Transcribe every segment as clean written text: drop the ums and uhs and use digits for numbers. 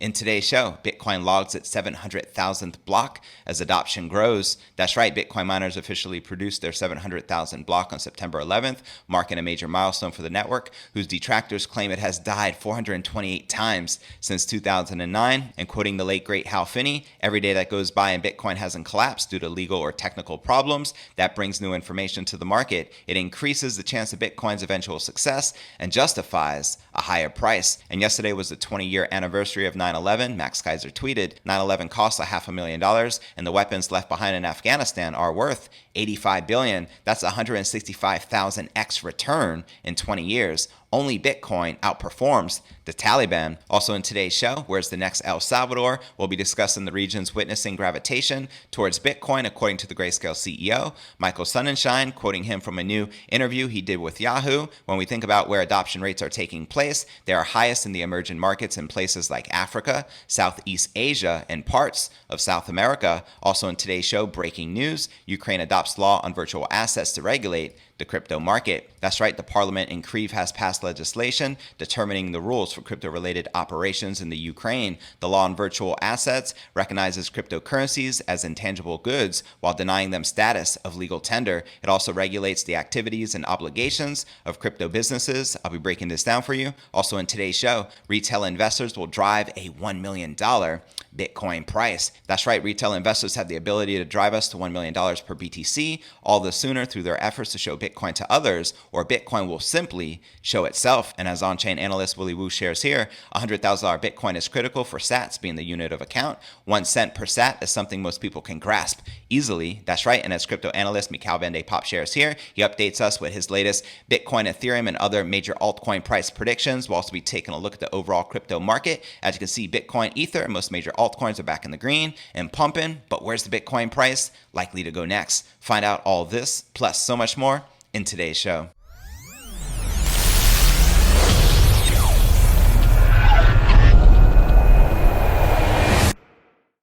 In today's show, Bitcoin logs its 700,000th block as adoption grows. That's right, Bitcoin miners officially produced their 700,000th block on September 11th, marking a major milestone for the network, whose detractors claim it has died 428 times since 2009. And quoting the late great Hal Finney, every day that goes by and Bitcoin hasn't collapsed due to legal or technical problems, that brings new information to the market. It increases the chance of Bitcoin's eventual success and justifies a higher price. And yesterday was the 20-year anniversary of 9/11. Max Keiser tweeted, 9/11 cost $500,000, and the weapons left behind in Afghanistan are worth $85 billion. That's 165,000x return in 20 years. Only Bitcoin outperforms the Taliban. Also in today's show, where's the next El Salvador? We'll be discussing the region's witnessing gravitation towards Bitcoin, according to the Grayscale CEO, Michael Sonnenschein, quoting him from a new interview he did with Yahoo. When we think about where adoption rates are taking place, they are highest in the emerging markets in places like Africa, Southeast Asia, and parts of South America. Also in today's show, breaking news, Ukraine adopts law on virtual assets to regulate the crypto market. That's right, the parliament in Kyiv has passed legislation determining the rules for crypto-related operations in the Ukraine. The law on virtual assets recognizes cryptocurrencies as intangible goods while denying them status of legal tender. It also regulates the activities and obligations of crypto businesses. I'll be breaking this down for you. Also in today's show, retail investors will drive a $1 million Bitcoin price. That's right, retail investors have the ability to drive us to $1 million per BTC, all the sooner through their efforts to show Bitcoin to others, or Bitcoin will simply show itself. And as on-chain analyst Willy Woo shares here, $100,000 Bitcoin is critical for sats being the unit of account. 1 cent per sat is something most people can grasp easily. That's right. And as crypto analyst Mikhail Van de Pop shares here, he updates us with his latest Bitcoin, Ethereum, and other major altcoin price predictions. We'll also be taking a look at the overall crypto market. As you can see, Bitcoin, Ether, and most major altcoins are back in the green and pumping. But where's the Bitcoin price likely to go next? Find out all this, plus so much more, in today's show.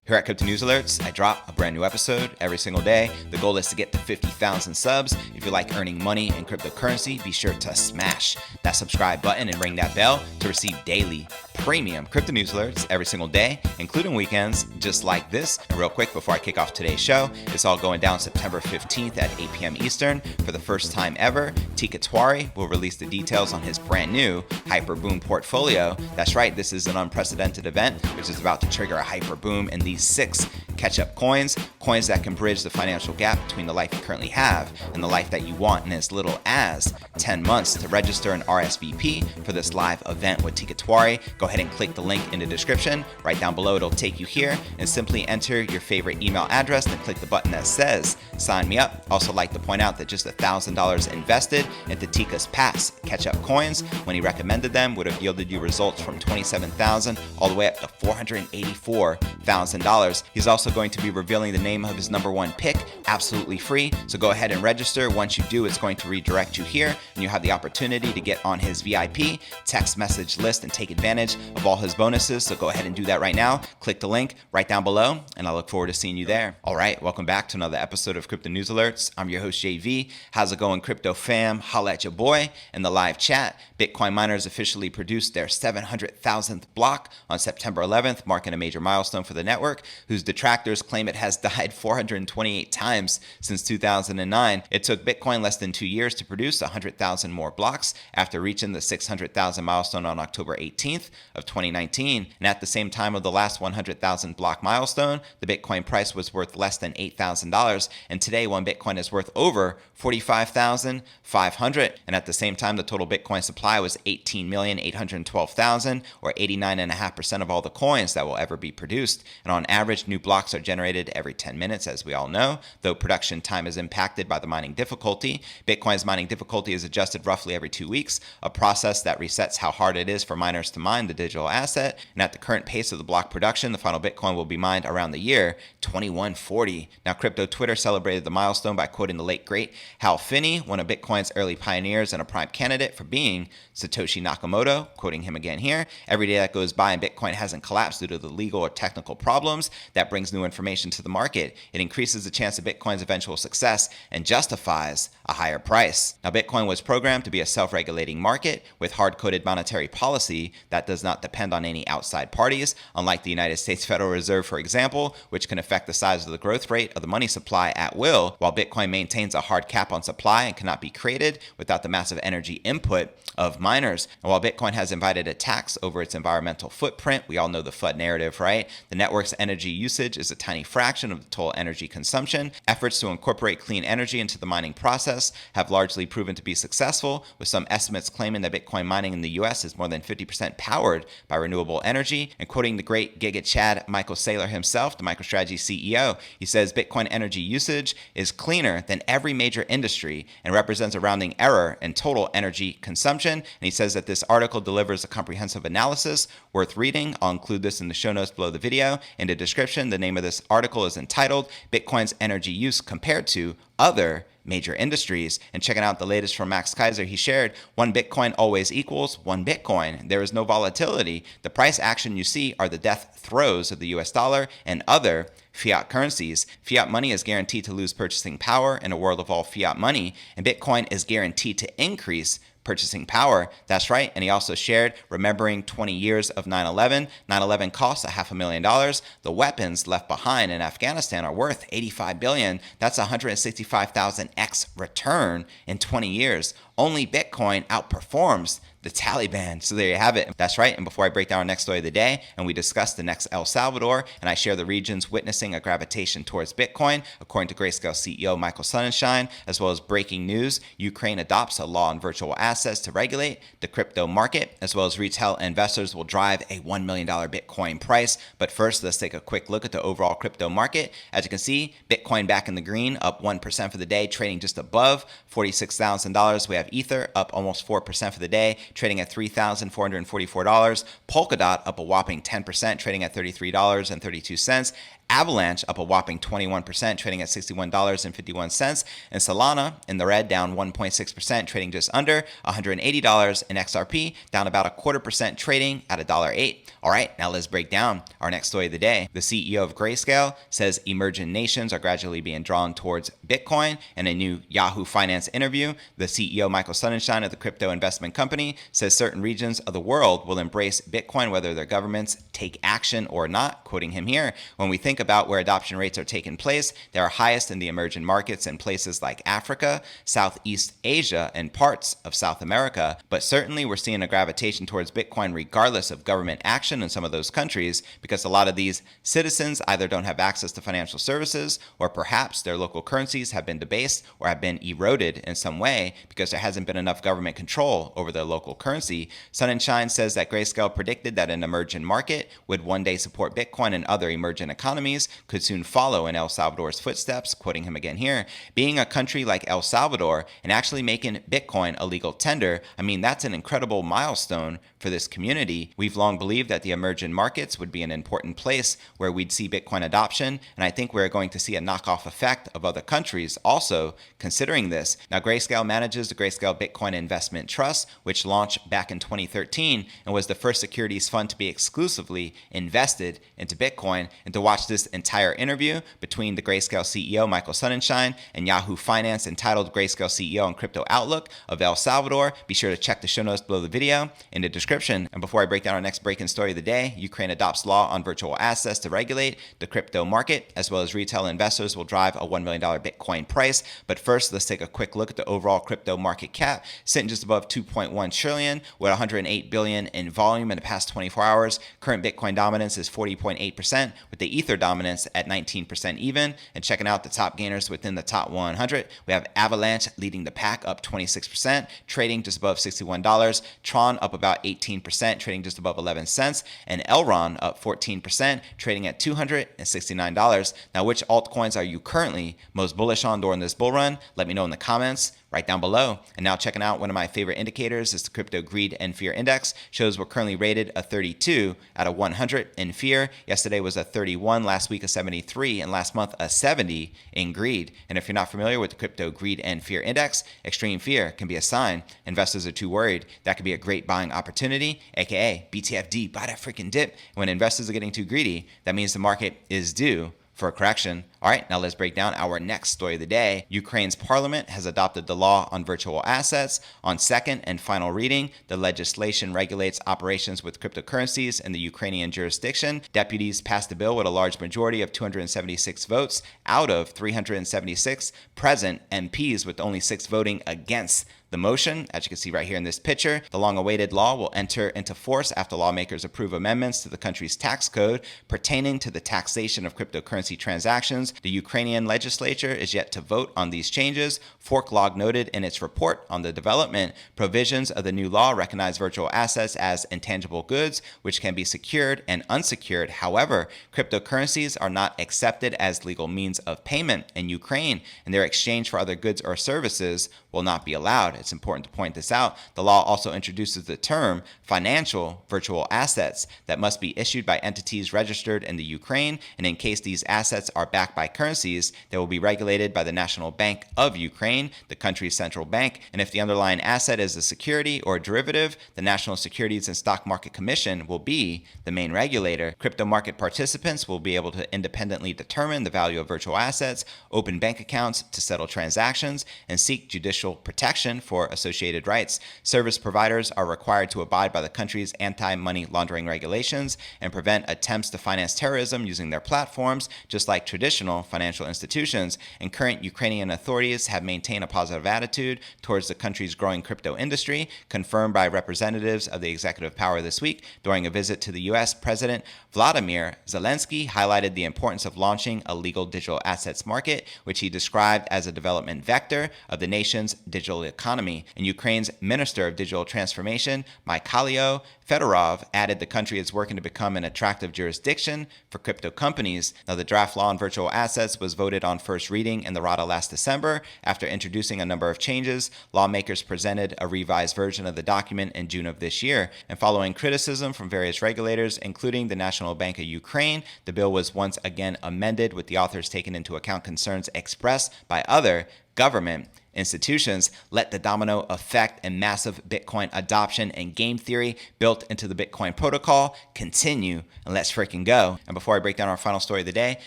Here at Crypto News Alerts, I drop a brand new episode every single day. The goal is to get to 50,000 subs. If you like earning money in cryptocurrency, be sure to smash that subscribe button and ring that bell to receive daily premium Crypto News Alerts every single day, including weekends just like this. And real quick, before I kick off today's show, it's all going down September 15th at 8 p.m. Eastern. For the first time ever, Teeka Tiwari will release the details on his brand new Hyperboom portfolio. That's right, this is an unprecedented event, which is about to trigger a hyperboom in these 6 catch-up coins that can bridge the financial gap between the life you currently have and the life that you want in as little as 10 months. To register an RSVP for this live event with Teeka Tiwari, go ahead and click the link in the description. Right down below, it'll take you here, and simply enter your favorite email address and click the button that says sign me up. Also like to point out that just $1,000 invested into Teeka's past catch-up coins when he recommended them would have yielded you results from $27,000 all the way up to $484,000. He's also going to be revealing the name of his #1 pick absolutely free. So go ahead and register. Once you do, it's going to redirect you here, and you have the opportunity to get on his VIP text message list and take advantage of all his bonuses. So go ahead and do that right now. Click the link right down below, and I look forward to seeing you there. All right, welcome back to another episode of Crypto News Alerts. I'm your host, JV. How's it going, crypto fam? Holla at your boy. In the live chat, Bitcoin miners officially produced their 700,000th block on September 11th, marking a major milestone for the network, whose detractors claim it has died 428 times since 2009. It took Bitcoin less than 2 years to produce 100,000 more blocks after reaching the 600,000 milestone on October 18th of 2019. And at the same time of the last 100,000 block milestone, the Bitcoin price was worth less than $8,000. And today, one Bitcoin is worth over $45,500. And at the same time, the total Bitcoin supply was 18,812,000, or 89.5% of all the coins that will ever be produced. And on average, new blocks are generated every 10 minutes, as we all know. Though production time is impacted by the mining difficulty, Bitcoin's mining difficulty is adjusted roughly every 2 weeks, a process that resets how hard it is for miners to mine the digital asset. And at the current pace of the block production, the final Bitcoin will be mined around the year 2140. Now, crypto Twitter celebrated the milestone by quoting the late great Hal Finney, one of Bitcoin's early pioneers and a prime candidate for being Satoshi Nakamoto, quoting him again here, "Every day that goes by and Bitcoin hasn't collapsed due to the legal or technical technical problems. That brings new information to the market. It increases the chance of Bitcoin's eventual success and justifies a higher price. Now, Bitcoin was programmed to be a self-regulating market with hard-coded monetary policy that does not depend on any outside parties, unlike the United States Federal Reserve, for example, which can affect the size of the growth rate of the money supply at will, while Bitcoin maintains a hard cap on supply and cannot be created without the massive energy input of miners. And while Bitcoin has invited attacks over its environmental footprint, we all know the FUD narrative, right? The network's energy usage is a tiny fraction of the total energy consumption. Efforts to incorporate clean energy into the mining process have largely proven to be successful, with some estimates claiming that Bitcoin mining in the US is more than 50% powered by renewable energy. And quoting the great Giga Chad Michael Saylor himself, the MicroStrategy CEO, he says Bitcoin energy usage is cleaner than every major industry and represents a rounding error in total energy consumption. And he says that this article delivers a comprehensive analysis worth reading. I'll include this in the show notes below the video. In the description, the name of this article is entitled Bitcoin's Energy Use Compared to Other Major Industries. And checking out the latest from Max Kaiser, he shared, 1 Bitcoin always equals 1 Bitcoin. There is no volatility. The price action you see are the death throes of the US dollar and other fiat currencies. Fiat money is guaranteed to lose purchasing power in a world of all fiat money, and Bitcoin is guaranteed to increase purchasing power. That's right. And he also shared, remembering 20 years of 9/11. 9/11 cost $500,000. The weapons left behind in Afghanistan are worth $85 billion. That's 165,000x return in 20 years. Only Bitcoin outperforms the Taliban. So there you have it. That's right. And before I break down our next story of the day and we discuss the next El Salvador, and I share the regions witnessing a gravitation towards Bitcoin, according to Grayscale CEO Michael Sonnenschein, as well as breaking news, Ukraine adopts a law on virtual assets to regulate the crypto market, as well as retail investors will drive a $1 million Bitcoin price. But first, let's take a quick look at the overall crypto market. As you can see, Bitcoin back in the green, up 1% for the day, trading just above $46,000. We have Ether up almost 4% for the day, trading at $3,444. Polkadot up a whopping 10%, trading at $33.32. Avalanche up a whopping 21%, trading at $61.51. And Solana in the red, down 1.6%, trading just under $180. And XRP down about 0.25%, trading at $1.08. All right, now let's break down our next story of the day. The CEO of Grayscale says emerging nations are gradually being drawn towards Bitcoin. In a new Yahoo Finance interview, the CEO Michael Sonnenschein of the crypto investment company says certain regions of the world will embrace Bitcoin whether their governments take action or not. Quoting him here, when we think about where adoption rates are taking place, they are highest in the emerging markets in places like Africa, Southeast Asia, and parts of South America. But certainly we're seeing a gravitation towards Bitcoin regardless of government action in some of those countries, because a lot of these citizens either don't have access to financial services, or perhaps their local currencies have been debased or have been eroded in some way because there hasn't been enough government control over their local currency. Sonnenschein says that Grayscale predicted that an emerging market would one day support Bitcoin, and other emerging economies could soon follow in El Salvador's footsteps. Quoting him again here, being a country like El Salvador and actually making Bitcoin a legal tender, I mean, that's an incredible milestone for this community. We've long believed that the emerging markets would be an important place where we'd see Bitcoin adoption, and I think we're going to see a knockoff effect of other countries also considering this. Now, Grayscale manages the Grayscale Bitcoin Investment Trust, which launched back in 2013 and was the first securities fund to be exclusively invested into Bitcoin. And to watch this entire interview between the Grayscale CEO Michael Sonnenschein and Yahoo Finance entitled Grayscale CEO and Crypto Outlook of El Salvador, be sure to check the show notes below the video in the description. And before I break down our next breaking story of the day, Ukraine adopts law on virtual assets to regulate the crypto market, as well as retail investors will drive a $1 million Bitcoin price. But first, let's take a quick look at the overall crypto market cap, sitting just above 2.1 trillion with 108 billion in volume in the past 24 hours. Current Bitcoin dominance is 40.8%, with the Ether dominance at 19% even. And checking out the top gainers within the top 100, we have Avalanche leading the pack, up 26%, trading just above $61. Tron up about 18%, trading just above 11 cents. And Elron up 14%, trading at $269. Now, which altcoins are you currently most bullish on during this bull run? Let me know in the comments. right down below. And now checking out one of my favorite indicators is the Crypto Greed and Fear Index. Shows we're currently rated a 32 out of 100 in fear. Yesterday was a 31, last week a 73, and last month a 70 in greed. And if you're not familiar with the Crypto Greed and Fear Index, extreme fear can be a sign investors are too worried. That could be a great buying opportunity, aka BTFD, buy that freaking dip. When investors are getting too greedy, that means the market is due for a correction. All right, now let's break down our next story of the day. Ukraine's parliament has adopted the law on virtual assets. On second and final reading, the legislation regulates operations with cryptocurrencies in the Ukrainian jurisdiction. Deputies passed the bill with a large majority of 276 votes out of 376 present MPs, with only 6 voting against the motion. As you can see right here in this picture, the long-awaited law will enter into force after lawmakers approve amendments to the country's tax code pertaining to the taxation of cryptocurrency transactions. The Ukrainian legislature is yet to vote on these changes. Forklog noted in its report on the development, provisions of the new law recognize virtual assets as intangible goods, which can be secured and unsecured. However, cryptocurrencies are not accepted as legal means of payment in Ukraine, and their exchange for other goods or services will not be allowed. It's important to point this out. The law also introduces the term financial virtual assets that must be issued by entities registered in the Ukraine, and in case these assets are backed by currencies, they will be regulated by the National Bank of Ukraine, the country's central bank. And if the underlying asset is a security or a derivative, the National Securities and Stock Market Commission will be the main regulator. Crypto market participants will be able to independently determine the value of virtual assets, open bank accounts to settle transactions, and seek judicial protection for associated rights. Service providers are required to abide by the country's anti-money laundering regulations and prevent attempts to finance terrorism using their platforms, just like traditional financial institutions. And current Ukrainian authorities have maintained a positive attitude towards the country's growing crypto industry, confirmed by representatives of the executive power this week. During a visit to the U.S., President Vladimir Zelensky highlighted the importance of launching a legal digital assets market, which he described as a development vector of the nation's digital economy. And Ukraine's Minister of Digital Transformation, Mikhailo Fedorov, added the country is working to become an attractive jurisdiction for crypto companies. Now, the draft law on virtual assets was voted on first reading in the Rada last December. After introducing a number of changes, lawmakers presented a revised version of the document in June of this year. And following criticism from various regulators, including the National Bank of Ukraine, the bill was once again amended, with the authors taking into account concerns expressed by other government institutions. Let the domino effect and massive Bitcoin adoption and game theory built into the Bitcoin protocol continue, and let's freaking go. And before I break down our final story of the day,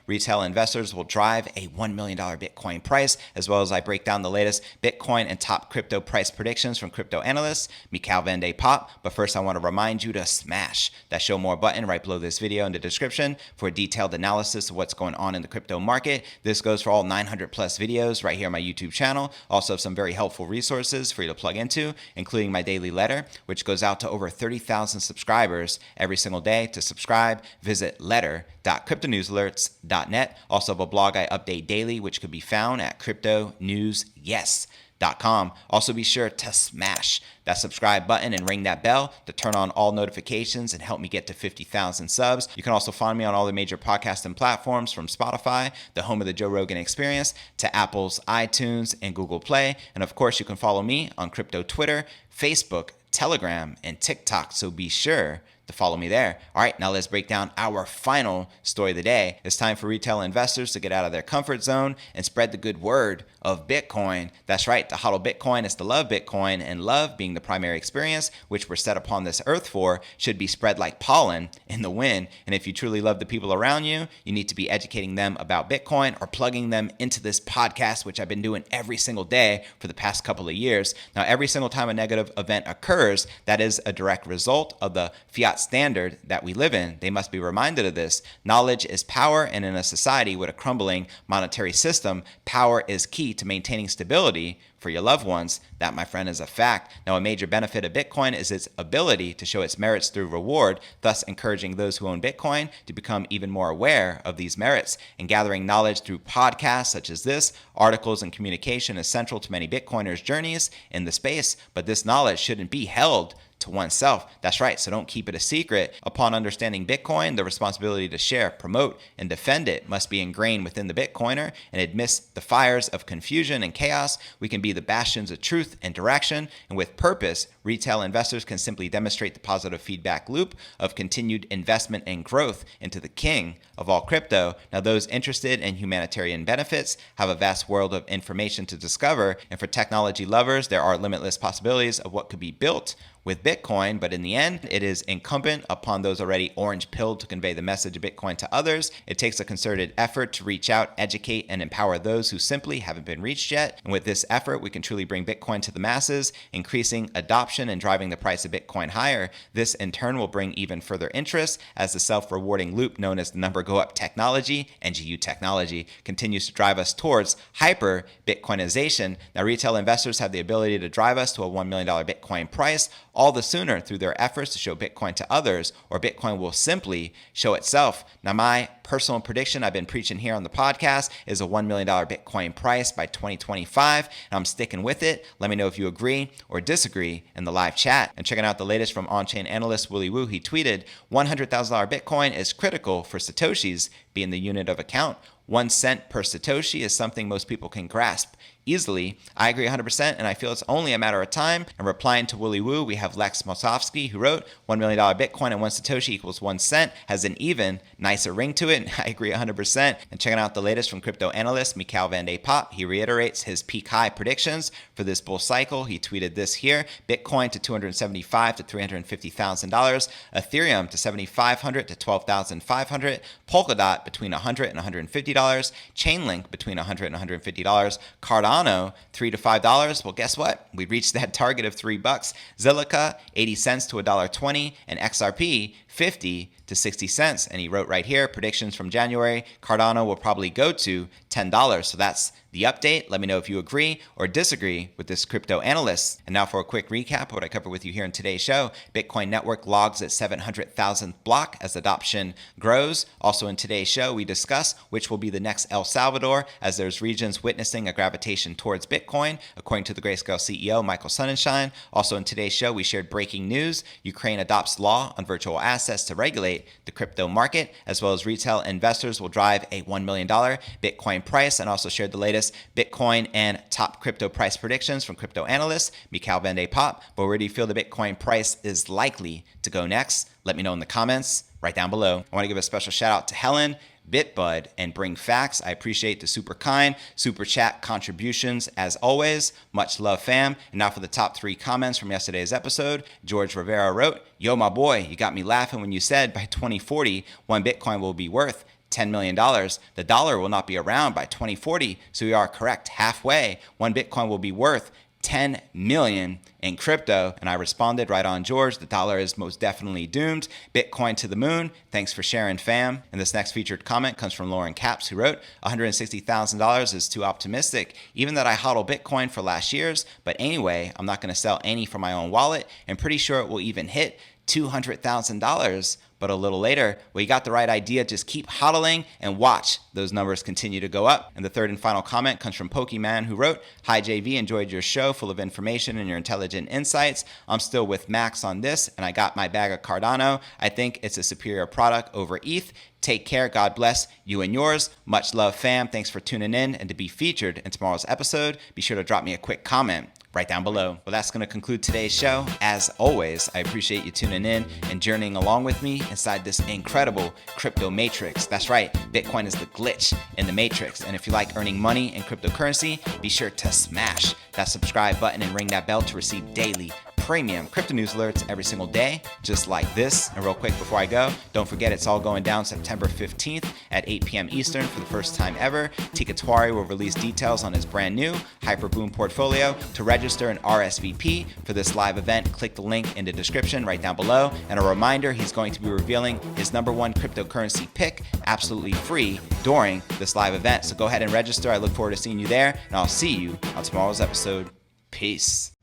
retail investors will drive a $1 million Bitcoin price, as well as I break down the latest Bitcoin and top crypto price predictions from crypto analyst Mikhail Van de Pop. But first, I want to remind you to smash that show more button right below this video in the description for a detailed analysis of what's going on in the crypto market. This goes for all 900 plus videos right here on my YouTube channel. Also, some very helpful resources for you to plug into, including my daily letter, which goes out to over 30,000 subscribers every single day. To subscribe, visit letter.cryptonewsalerts.net. Also have a blog I update daily, which could be found at cryptonewsyes.com. Also, be sure to smash that subscribe button and ring that bell to turn on all notifications and help me get to 50,000 subs. You can also find me on all the major podcasting platforms, from Spotify, the home of the Joe Rogan Experience, to Apple's iTunes and Google Play. And of course, you can follow me on crypto Twitter, Facebook, Telegram, and TikTok. So be sure to follow me there. All right, now let's break down our final story of the day. It's time for retail investors to get out of their comfort zone and spread the good word of Bitcoin. That's right, the HODL Bitcoin is to love Bitcoin, and love being the primary experience which we're set upon this earth for should be spread like pollen in the wind. And if you truly love the people around you, you need to be educating them about Bitcoin or plugging them into this podcast, which I've been doing every single day for the past couple of years. Now, every single time a negative event occurs, that is a direct result of the fiat standard that we live in. They must be reminded of this. Knowledge is power, and in a society with a crumbling monetary system, power is key to maintaining stability for your loved ones. That, my friend, is a fact. Now, a major benefit of Bitcoin is its ability to show its merits through reward, thus encouraging those who own Bitcoin to become even more aware of these merits. And gathering knowledge through podcasts such as this, articles, and communication is central to many Bitcoiners' journeys in the space. But this knowledge shouldn't be held to oneself. That's right, so don't keep it a secret. Upon understanding Bitcoin, the responsibility to share, promote, and defend it must be ingrained within the Bitcoiner, and amidst the fires of confusion and chaos, we can be the bastions of truth and direction, and with purpose, retail investors can simply demonstrate the positive feedback loop of continued investment and growth into the king of all crypto. Now, those interested in humanitarian benefits have a vast world of information to discover, and for technology lovers, there are limitless possibilities of what could be built with Bitcoin, but in the end, it is incumbent upon those already orange-pilled to convey the message of Bitcoin to others. It takes a concerted effort to reach out, educate, and empower those who simply haven't been reached yet. And with this effort, we can truly bring Bitcoin to the masses, increasing adoption and driving the price of Bitcoin higher. This, in turn, will bring even further interest as the self-rewarding loop known as the number go up technology, NGU technology, continues to drive us towards hyper-Bitcoinization. Now, retail investors have the ability to drive us to a $1 million Bitcoin price, all the sooner through their efforts to show Bitcoin to others, or Bitcoin will simply show itself. Now, my personal prediction I've been preaching here on the podcast is a $1 million Bitcoin price by 2025, and I'm sticking with it. Let me know if you agree or disagree in the live chat. And checking out the latest from on-chain analyst Willy Woo, he tweeted, $100,000 Bitcoin is critical for Satoshis being the unit of account. 1 cent per Satoshi is something most people can grasp easily. I agree 100%, and I feel it's only a matter of time. And replying to Willy Woo, we have Lex Mosovsky, who wrote, $1 million Bitcoin and 1 Satoshi equals 1 cent, has an even nicer ring to it. I agree 100%. And checking out the latest from crypto analyst Mikhail Van de Poppe, he reiterates his peak high predictions for this bull cycle. He tweeted this here: Bitcoin to $275,000 to $350,000, Ethereum to $7,500 to $12,500, Polkadot between $100 and $150, Chainlink between $100 and $150, Cardano $3 to $5. Well, guess what? We reached that target of $3. Zilliqa 80 cents to $1.20, and XRP 50 to 60 cents. And he wrote right here, predictions from January, Cardano will probably go to $10. So that's the update. Let me know if you agree or disagree with this crypto analyst. And now for a quick recap of what I covered with you here in today's show. Bitcoin network logs at 700,000th block as adoption grows. Also in today's show, we discuss which will be the next El Salvador, as there's regions witnessing a gravitation towards Bitcoin, according to the Grayscale CEO, Michael Sonnenschein. Also in today's show, we shared breaking news. Ukraine adopts law on virtual assets to regulate the crypto market, as well as retail investors will drive a $1 million Bitcoin price, and also shared the latest Bitcoin and top crypto price predictions from crypto analyst Mikhail Van de Poppe. But where do you feel the Bitcoin price is likely to go next? Let me know in the comments right down below. I want to give a special shout out to Helen, BitBud, and Bring Facts. I appreciate the super kind super chat contributions as always. Much love, fam. And now for the top 3 comments from yesterday's episode. George Rivera wrote, "Yo, my boy, you got me laughing when you said by 2040, 1 Bitcoin will be worth $10 million. The dollar will not be around by 2040, so we are correct halfway. 1 Bitcoin will be worth 10 million in crypto." And I responded, right on, George, the dollar is most definitely doomed. Bitcoin to the moon. Thanks for sharing, fam. And this next featured comment comes from Lauren Capps, who wrote, $160,000 is too optimistic. Even that I hodl Bitcoin for last year's, but anyway, I'm not going to sell any from my own wallet, and pretty sure it will even hit $200,000. But a little later, well, you got the right idea. Just keep hodling and watch those numbers continue to go up. And the third and final comment comes from Pokemon, who wrote, "Hi JV, enjoyed your show, full of information and your intelligent insights. I'm still with Max on this, and I got my bag of Cardano. I think it's a superior product over ETH. Take care. God bless you and yours. Much love, fam. Thanks for tuning in. And to be featured in tomorrow's episode, be sure to drop me a quick comment right down below." Well, that's going to conclude today's show. As always, I appreciate you tuning in and journeying along with me inside this incredible crypto matrix. That's right, Bitcoin is the glitch in the matrix. And if you like earning money in cryptocurrency, be sure to smash that subscribe button and ring that bell to receive daily premium crypto news alerts every single day, just like this. And real quick before I go, don't forget it's all going down September 15th at 8 p.m. Eastern for the first time ever. Teeka Tiwari will release details on his brand new Hyperboom portfolio. To register and RSVP for this live event, click the link in the description right down below. And a reminder, he's going to be revealing his #1 cryptocurrency pick absolutely free during this live event. So go ahead and register. I look forward to seeing you there, and I'll see you on tomorrow's episode. Peace.